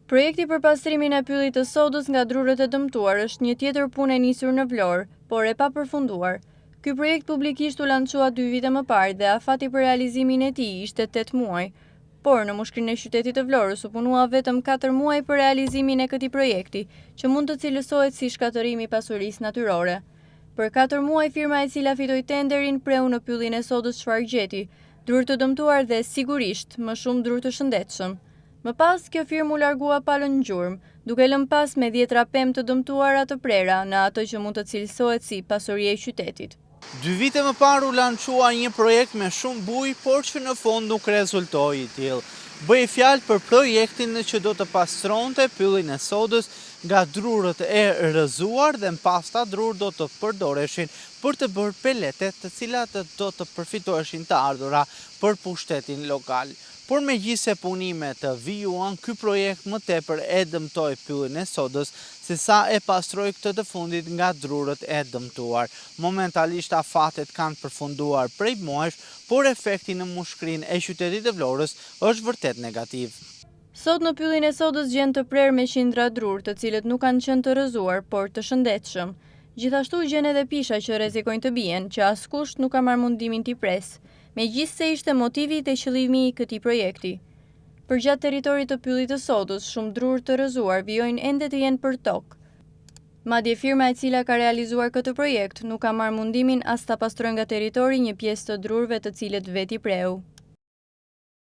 Projekti për pastrimin e pyllit të sodës nga drurët e dëmtuar është një tjetër punë e nisur në Vlorë, por e papërfunduar. Ky projekt publikisht u lançua 2 vite më parë dhe afati për realizimin e tij ishte 8 muaj, por në mushkrinë e qytetit të Vlorës u punua vetëm 4 muaj për realizimin e këtij projekti, që mund të cilësohet si shkatërrim i pasurisë natyrore. Për 4 muaj firma e cila fitoi tenderin preu në pyllin e sodës çfarë gjeti, drurë të dëmtuar dhe sigurisht më shumë drurë të shëndetshëm. Më pas, kjo firmë u largua palën në gjurmë, duke lënë pas me 10 pemë të dëmtuara të prera në atë që mund të cilësohet si pasuri e qytetit. 2 vite më parë u lançua një projekt me shumë bujë, por që në fond nuk rezultoi i tillë. Bëhej fjalë për projektin që do të pastronte pyllin e sodës nga drurët e rrëzuar dhe mbasta drurë do të përdoreshin për të bërë pelete, të cilat do të përfitoheshin të ardhura për pushtetin lokal. Por megjithse punimet të vijuan, ky projekt më tepër e dëmtoi pyllin e sodës se sa e pastroi këtë të fundit nga drurët e dëmtuar. Momentalisht afatet kanë përfunduar prej muajsh, por efekti në mushkrinë e qytetit të Vlorës është vërtet negativ. Sot në pyllin e sodës gjen të prerë me qindra drurë, të cilët nuk kanë qenë të rrëzuar, por të shëndetshëm. Gjithashtu gjen edhe pisha që rrezikojnë të bien, që askush nuk ka marrë mundimin t'i presë, megjithse ishte motivi dhe qëllimi i këtij projekti. Përgjatë territorit të pyllit të sodës, shumë drurë të rrëzuar vijojnë ende të jenë për tokë. Madje firma e cila ka realizuar këtë projekt nuk ka marrë mundimin as ta pastrojë nga territori një pjesë të drurëve të cilët veti preu.